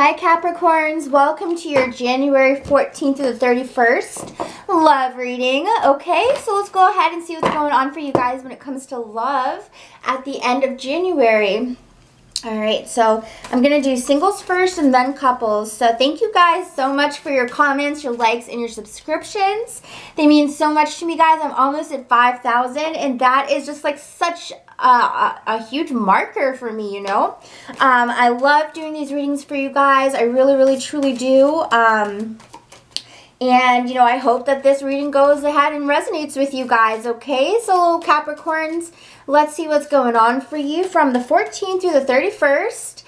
Hi Capricorns, welcome to your January 14th through the 31st love reading. Okay, so let's go ahead and see what's going on for you guys when it comes to love at the end of January. Alright, so I'm going to do singles first and then couples. So thank you guys so much for your comments, your likes, and your subscriptions. They mean so much to me, guys. I'm almost at 5,000, and that is just like such a huge marker for me, you know. I love doing these readings for you guys. I really, really, truly do. And, you know, I hope that this reading goes ahead and resonates with you guys, okay? So, Capricorns, let's see what's going on for you from the 14th through the 31st.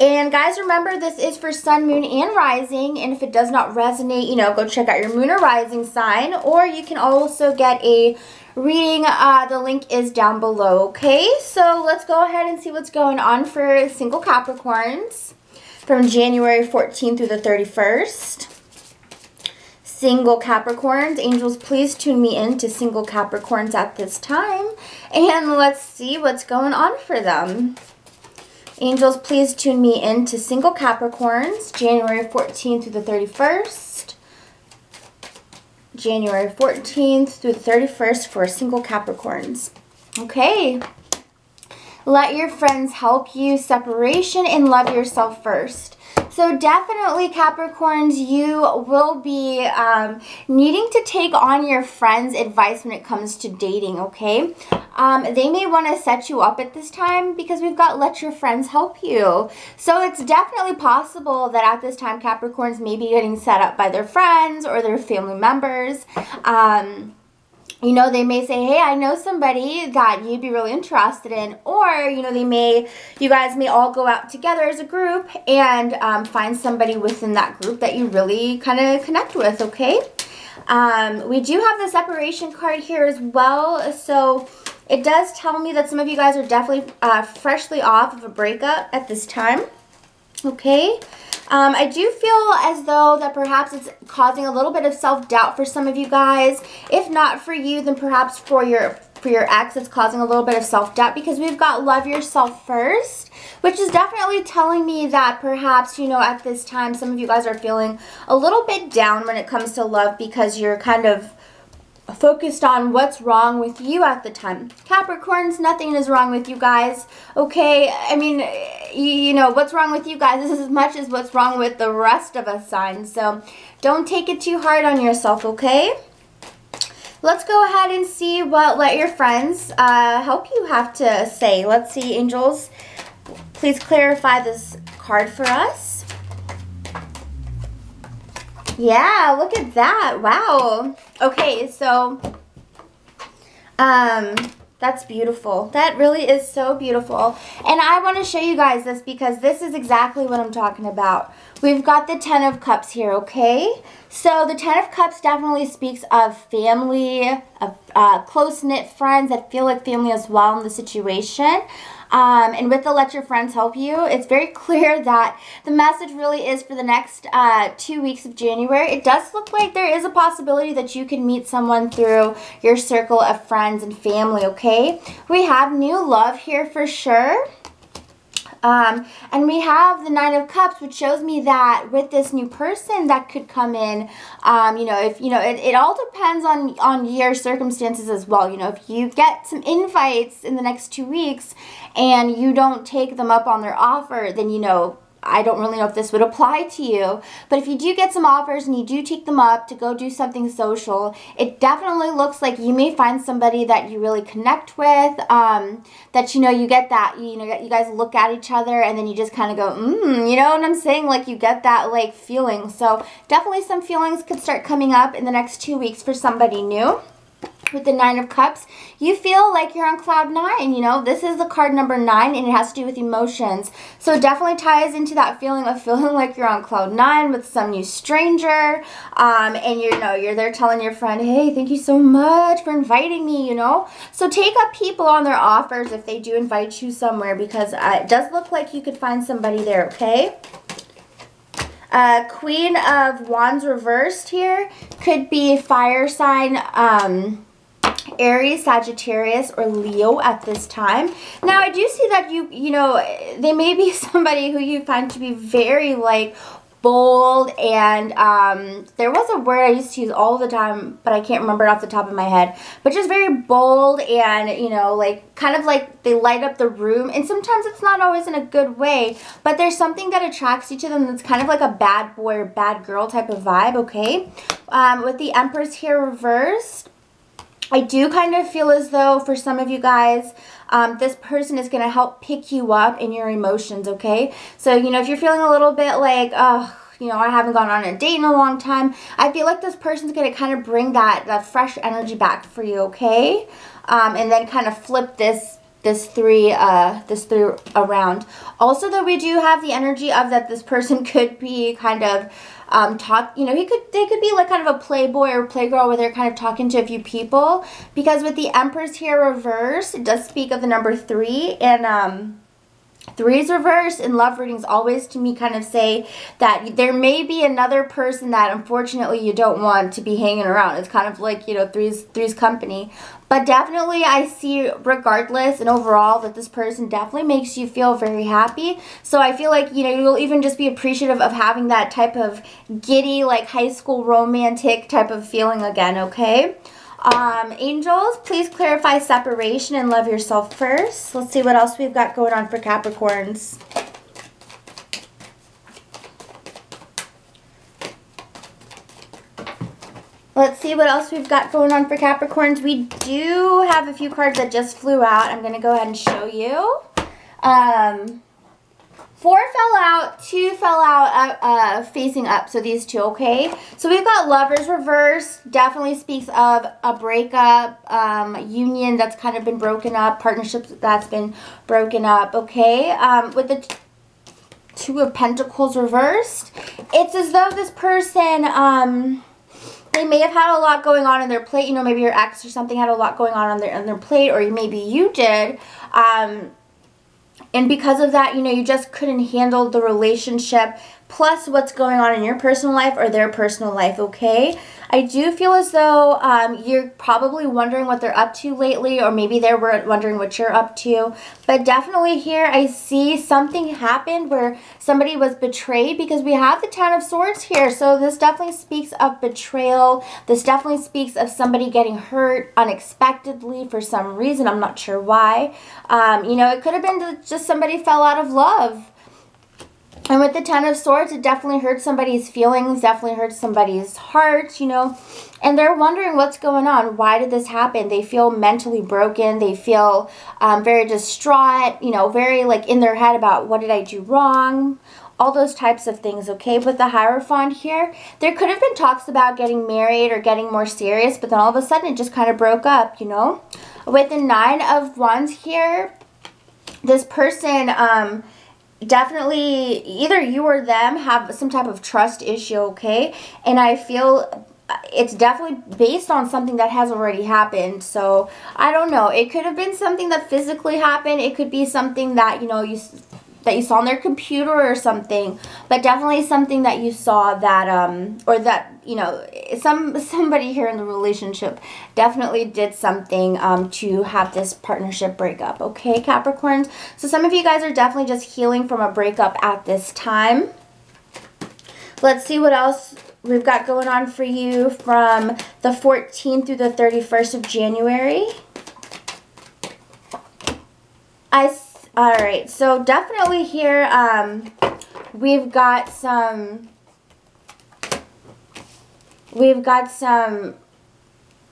And, guys, remember, this is for Sun, Moon, and Rising. And if it does not resonate, you know, go check out your Moon or Rising sign. Or you can also get a reading. The link is down below, okay? So, let's go ahead and see what's going on for single Capricorns from January 14th through the 31st. Single Capricorns, angels, please tune me in to single Capricorns at this time. And let's see what's going on for them. Angels, please tune me in to single Capricorns, January 14th through the 31st. January 14th through the 31st for single Capricorns. Okay. Let your friends help you. Separation and love yourself first. So definitely, Capricorns, you will be needing to take on your friends' advice when it comes to dating, okay? They may want to set you up at this time because we've got let your friends help you. So it's definitely possible that at this time, Capricorns may be getting set up by their friends or their family members. You know, they may say, hey, I know somebody that you'd be really interested in. Or, you know, you guys may all go out together as a group and find somebody within that group that you really kind of connect with, okay? We do have the separation card here as well. So it does tell me that some of you guys are definitely freshly off of a breakup at this time, okay? I do feel as though that perhaps it's causing a little bit of self-doubt for some of you guys. If not for you, then perhaps for your ex, it's causing a little bit of self-doubt because we've got love yourself first, which is definitely telling me that perhaps, you know, at this time, some of you guys are feeling a little bit down when it comes to love because you're kind of focused on what's wrong with you at the time. Capricorns, nothing is wrong with you guys, okay? I mean, you know, what's wrong with you guys is as much as what's wrong with the rest of us signs. So don't take it too hard on yourself, okay? Let's go ahead and see what let your friends help you have to say. Let's see, angels, please clarify this card for us. Yeah, look at that. Wow. Okay, so that's beautiful. That really is so beautiful. And I want to show you guys this because this is exactly what I'm talking about. We've got the Ten of Cups here, okay? So the Ten of Cups definitely speaks of family, of close-knit friends that feel like family as well in the situation. And with the let your friends help you, it's very clear that the message really is for the next 2 weeks of January. It does look like there is a possibility that you can meet someone through your circle of friends and family, okay? We have new love here for sure. And we have the Nine of Cups, which shows me that with this new person that could come in, you know, if, you know, it all depends on your circumstances as well. You know, if you get some invites in the next 2 weeks and you don't take them up on their offer, then, you know, I don't really know if this would apply to you, but if you do get some offers and you do take them up to go do something social, it definitely looks like you may find somebody that you really connect with, that, you know, you get that, you know, you guys look at each other and then you just kind of go, you know what I'm saying? Like you get that like feeling. So definitely some feelings could start coming up in the next 2 weeks for somebody new. With the Nine of Cups, you feel like you're on cloud 9, you know. This is the card number 9, and it has to do with emotions. So it definitely ties into that feeling of feeling like you're on cloud 9 with some new stranger. And you know, you're there telling your friend, hey, thank you so much for inviting me, you know. So take up people on their offers if they do invite you somewhere, because it does look like you could find somebody there, okay? Queen of Wands reversed here could be fire sign, Aries, Sagittarius, or Leo at this time. Now, I do see that you know, they may be somebody who you find to be very, like, bold, and there was a word I used to use all the time, but I can't remember it off the top of my head, but just very bold, and, you know, like, kind of like they light up the room, and sometimes it's not always in a good way, but there's something that attracts you to them that's kind of like a bad boy or bad girl type of vibe, okay? With the Empress here reversed, I do kind of feel as though for some of you guys, this person is going to help pick you up in your emotions, okay? So, you know, if you're feeling a little bit like, oh, you know, I haven't gone on a date in a long time, I feel like this person's going to kind of bring that fresh energy back for you, okay? And then kind of flip this three around. Also, though, we do have the energy of that this person could be kind of you know, they could be like kind of a playboy or playgirl where they're kind of talking to a few people, because with the Empress here reversed, it does speak of the number 3, and 3's reverse in love readings always to me kind of say that there may be another person that unfortunately you don't want to be hanging around. It's kind of like, you know, three's company. But definitely I see regardless and overall that this person definitely makes you feel very happy. So I feel like, you know, you'll even just be appreciative of having that type of giddy, like high school romantic type of feeling again, okay? Angels, please clarify separation and love yourself first. Let's see what else we've got going on for Capricorns. Let's see what else we've got going on for Capricorns. We do have a few cards that just flew out. I'm going to go ahead and show you. 4 fell out, 2 fell out facing up, so these 2, okay? So we've got Lovers reverse, definitely speaks of a breakup, union that's kind of been broken up, partnerships that's been broken up, okay? With the 2 of Pentacles reversed, it's as though this person, they may have had a lot going on their plate, you know, maybe your ex or something had a lot going on their plate, or maybe you did, and because of that, you know, you just couldn't handle the relationship plus what's going on in your personal life or their personal life, okay? I do feel as though you're probably wondering what they're up to lately, or maybe they're wondering what you're up to. But definitely here I see something happened where somebody was betrayed, because we have the 10 of Swords here. So this definitely speaks of betrayal. This definitely speaks of somebody getting hurt unexpectedly for some reason. I'm not sure why. You know, it could have been just somebody fell out of love. And with the 10 of Swords, it definitely hurts somebody's feelings, definitely hurts somebody's heart, you know. And they're wondering what's going on. Why did this happen? They feel mentally broken. They feel very distraught, you know, very like in their head about what did I do wrong? All those types of things, okay? With the Hierophant here, there could have been talks about getting married or getting more serious, but then all of a sudden it just kind of broke up, you know. With the 9 of Wands here, this person... definitely either you or them have some type of trust issue, okay? And I feel it's definitely based on something that has already happened. So I don't know, it could have been something that physically happened. It could be something that, you know, you saw on their computer or something, but definitely something that you saw that or that, you know, somebody here in the relationship definitely did something to have this partnership break up, okay, Capricorns? So some of you guys are definitely just healing from a breakup at this time. Let's see what else we've got going on for you from the 14th through the 31st of January. All right, so definitely here we've got some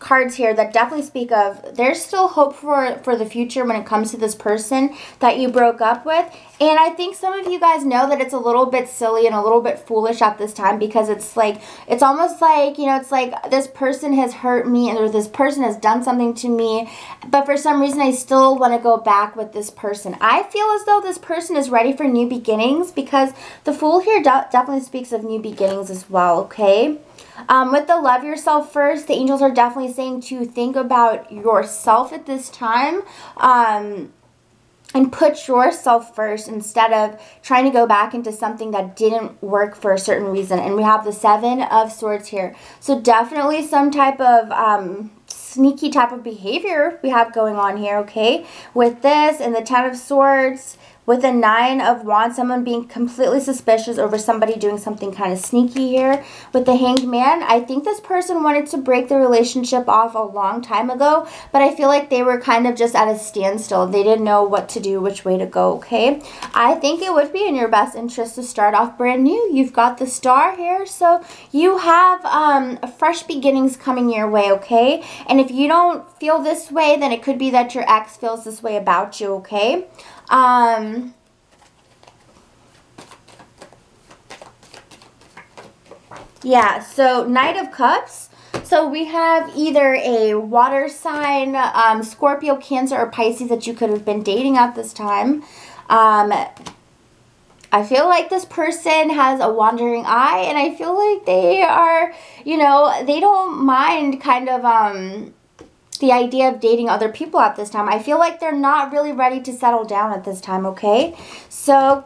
cards here that definitely speak of there's still hope for the future when it comes to this person that you broke up with. And I think some of you guys know that it's a little bit silly and a little bit foolish at this time, because it's like, it's almost like, you know, it's like this person has hurt me or this person has done something to me, but for some reason I still want to go back with this person. I feel as though this person is ready for new beginnings, because the Fool here definitely speaks of new beginnings as well, okay? With the Love Yourself First, the angels are definitely saying to think about yourself at this time and put yourself first instead of trying to go back into something that didn't work for a certain reason. And we have the 7 of Swords here. So definitely some type of sneaky type of behavior we have going on here, okay? With this and the Ten of Swords, with the Nine of Wands, someone being completely suspicious over somebody doing something kind of sneaky here. With the Hanged Man, I think this person wanted to break the relationship off a long time ago, but I feel like they were kind of just at a standstill. They didn't know what to do, which way to go, okay? I think it would be in your best interest to start off brand new. You've got the Star here, so you have fresh beginnings coming your way, okay? And if you don't feel this way, then it could be that your ex feels this way about you, okay? Yeah, so Knight of Cups. So we have either a water sign, Scorpio, Cancer, or Pisces that you could have been dating at this time. I feel like this person has a wandering eye, and I feel like they are, you know, they don't mind kind of, the idea of dating other people at this time. I feel like they're not really ready to settle down at this time, okay? So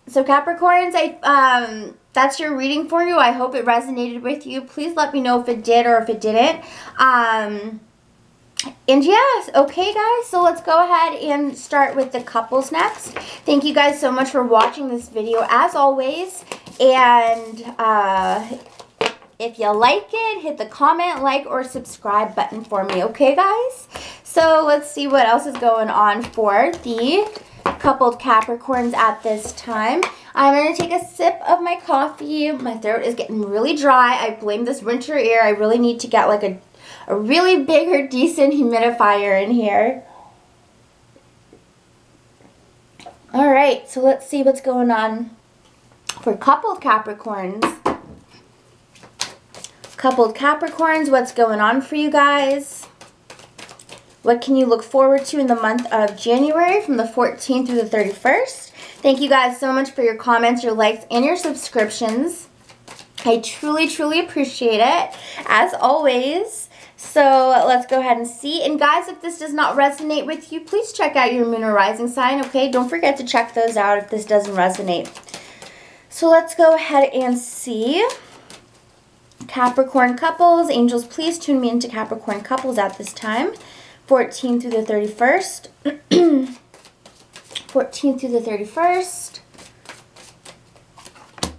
Capricorns, that's your reading for you. I hope it resonated with you. Please let me know if it did or if it didn't. And yes, okay guys, so let's go ahead and start with the couples next. Thank you guys so much for watching this video as always. And if you like it, hit the comment, like, or subscribe button for me, okay guys? So let's see what else is going on for the coupled Capricorns at this time. I'm going to take a sip of my coffee. My throat is getting really dry. I blame this winter air. I really need to get like a really big or decent humidifier in here. Alright, so let's see what's going on for coupled Capricorns. Coupled Capricorns, what's going on for you guys? What can you look forward to in the month of January from the 14th through the 31st? Thank you guys so much for your comments, your likes, and your subscriptions. I truly, truly appreciate it, as always. So let's go ahead and see. And guys, if this does not resonate with you, please check out your moon or rising sign, okay? Don't forget to check those out if this doesn't resonate. So let's go ahead and see. Capricorn couples, angels, please tune me into Capricorn couples at this time. 14th through the 31st. 14th through the 31st.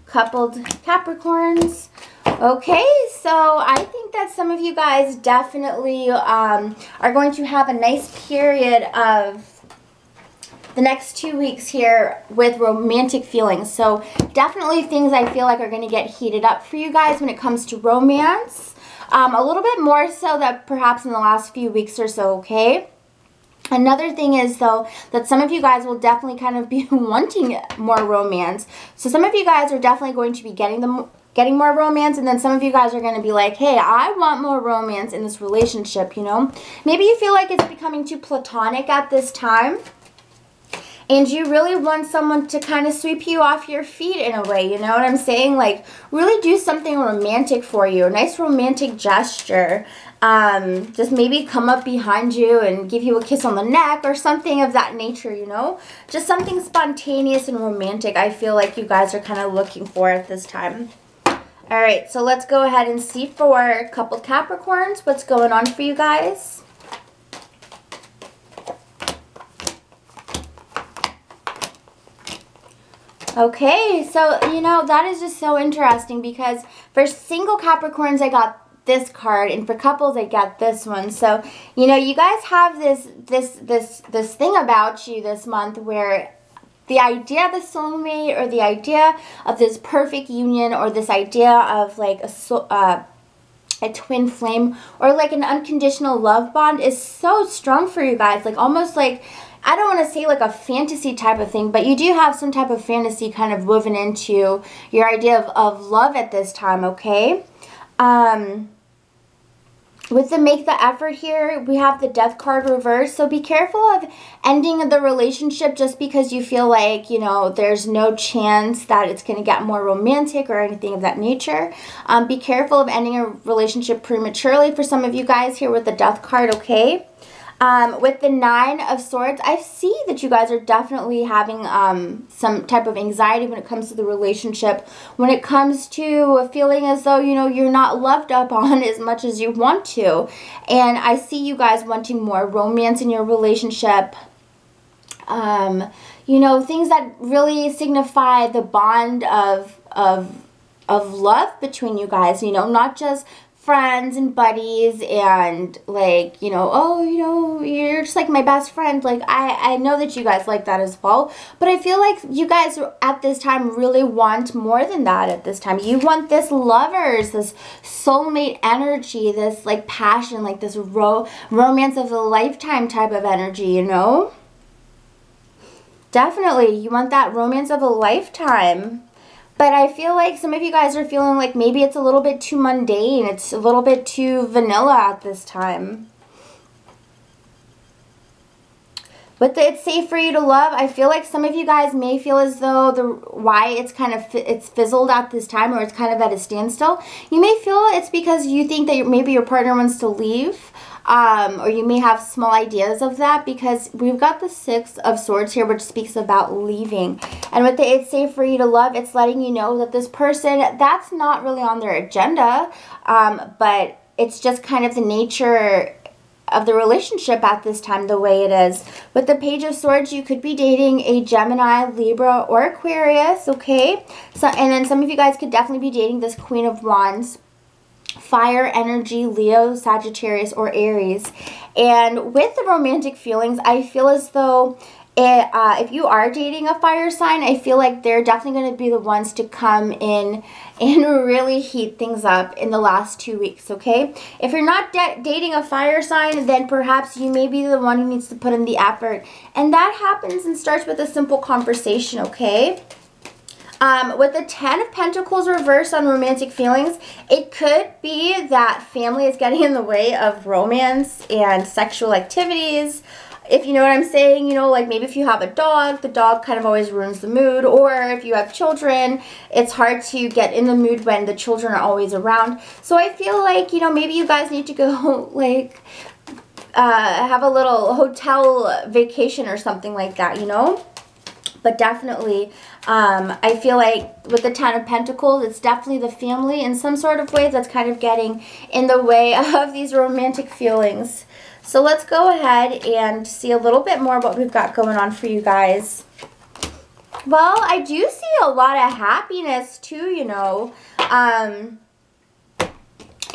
Coupled Capricorns. Okay, so I think that some of you guys definitely are going to have a nice period of the next 2 weeks here with romantic feelings. So definitely things I feel like are going to get heated up for you guys when it comes to romance. A little bit more so that perhaps in the last few weeks or so, okay? Another thing is, though, that some of you guys will definitely kind of be wanting more romance. So some of you guys are definitely going to be getting more romance, and then some of you guys are going to be like, hey, I want more romance in this relationship, you know? Maybe you feel like it's becoming too platonic at this time. And you really want someone to kind of sweep you off your feet in a way, you know what I'm saying? Like, really do something romantic for you, a nice romantic gesture. Just maybe come up behind you and give you a kiss on the neck or something of that nature, you know? Just something spontaneous and romantic I feel like you guys are kind of looking for at this time. Alright, so let's go ahead and see for coupled Capricorns what's going on for you guys. Okay, so, you know, that is just so interesting because for single Capricorns, I got this card, and for couples, I got this one. So, you know, you guys have this thing about you this month where the idea of the soulmate or the idea of this perfect union or this idea of like a twin flame or like an unconditional love bond is so strong for you guys. Like almost like, I don't want to say like a fantasy type of thing, but you do have some type of fantasy kind of woven into your idea of love at this time, okay? With the make the effort here, we have the death card reversed. So be careful of ending the relationship just because you feel like, you know, there's no chance that it's going to get more romantic or anything of that nature. Be careful of ending a relationship prematurely for some of you guys here with the death card, okay? With the 9 of Swords, I see that you guys are definitely having some type of anxiety when it comes to the relationship, when it comes to feeling as though, you know, you're not loved up on as much as you want to. And I see you guys wanting more romance in your relationship. You know, things that really signify the bond of love between you guys, you know, not just friends and buddies and like, you know, oh, you know, you're just like my best friend. Like, I know that you guys like that as well, but I feel like you guys at this time really want more than that at this time. You want this lovers, this soulmate energy, this like passion, like this romance of a lifetime type of energy, you know? Definitely, you want that romance of a lifetime. But I feel like some of you guys are feeling like maybe it's a little bit too mundane. It's a little bit too vanilla at this time. With the It's Safe for You to Love, I feel like some of you guys may feel as though why it's kind of it's fizzled at this time, or it's kind of at a standstill. You may feel it's because you think that maybe your partner wants to leave. Or you may have small ideas of that, because we've got the 6 of Swords here, which speaks about leaving. And with the It's Safe for You to Love, it's letting you know that this person, that's not really on their agenda, but it's just kind of the nature of the relationship at this time, the way it is. With the Page of Swords, you could be dating a Gemini, Libra, or Aquarius, okay? So, and then some of you guys could definitely be dating this Queen of Wands, fire energy, Leo, Sagittarius, or Aries. And with the romantic feelings, I feel as though if you are dating a fire sign, I feel like they're definitely going to be the ones to come in and really heat things up in the last 2 weeks, okay? If you're not dating a fire sign, then perhaps you may be the one who needs to put in the effort. And that happens and starts with a simple conversation, okay? With the 10 of Pentacles reversed on romantic feelings, it could be that family is getting in the way of romance and sexual activities. If you know what I'm saying, you know, like maybe if you have a dog, the dog kind of always ruins the mood. Or if you have children, it's hard to get in the mood when the children are always around. So I feel like, you know, maybe you guys need to go like have a little hotel vacation or something like that, you know? But definitely, I feel like with the 10 of Pentacles, it's definitely the family in some sort of way that's kind of getting in the way of these romantic feelings. So let's go ahead and see a little bit more what we've got going on for you guys. Well, I do see a lot of happiness too, you know.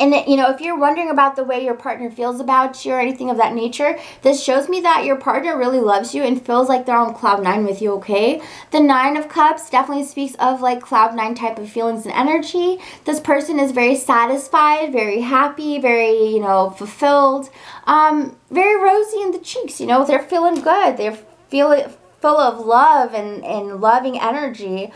And, you know, if you're wondering about the way your partner feels about you or anything of that nature, this shows me that your partner really loves you and feels like they're on cloud 9 with you, okay? The 9 of Cups definitely speaks of like cloud 9 type of feelings and energy. This person is very satisfied, very happy, very, you know, fulfilled, very rosy in the cheeks, you know, they're feeling good. They're feeling full of love and loving energy.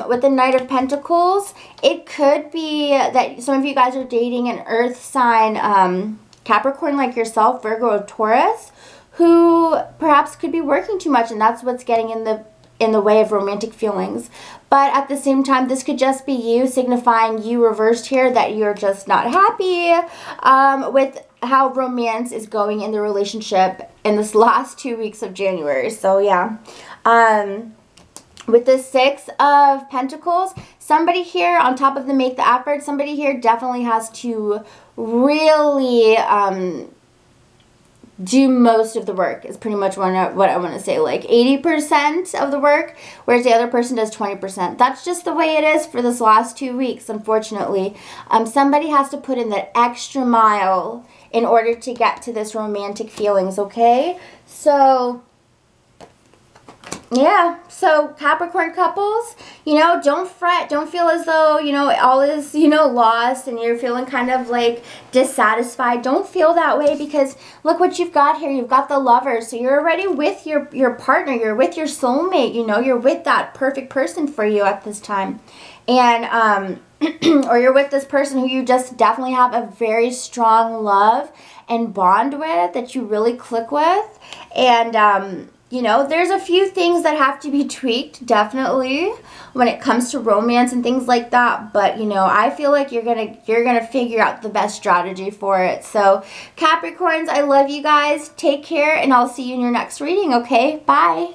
With the Knight of Pentacles, it could be that some of you guys are dating an earth sign, Capricorn like yourself, Virgo or Taurus, who perhaps could be working too much, and that's what's getting in the way of romantic feelings. But at the same time, this could just be you, signifying you reversed here, that you're just not happy with how romance is going in the relationship in this last 2 weeks of January. So yeah. With the 6 of Pentacles, somebody here, on top of the make the effort, somebody here definitely has to really do most of the work, is pretty much what I want to say. Like 80% of the work, whereas the other person does 20%. That's just the way it is for this last 2 weeks, unfortunately. Somebody has to put in that extra mile in order to get to this romantic feelings, okay? So yeah, so Capricorn couples, you know, don't fret. Don't feel as though, you know, all is, you know, lost and you're feeling kind of like dissatisfied. Don't feel that way, because look what you've got here. You've got the Lovers. So you're already with your partner. You're with your soulmate, you know. You're with that perfect person for you at this time. And, or you're with this person who you just definitely have a very strong love and bond with, that you really click with. And, you know, there's a few things that have to be tweaked, definitely, when it comes to romance and things like that. But, you know, I feel like you're gonna figure out the best strategy for it. So, Capricorns, I love you guys. Take care, and I'll see you in your next reading, okay? Bye.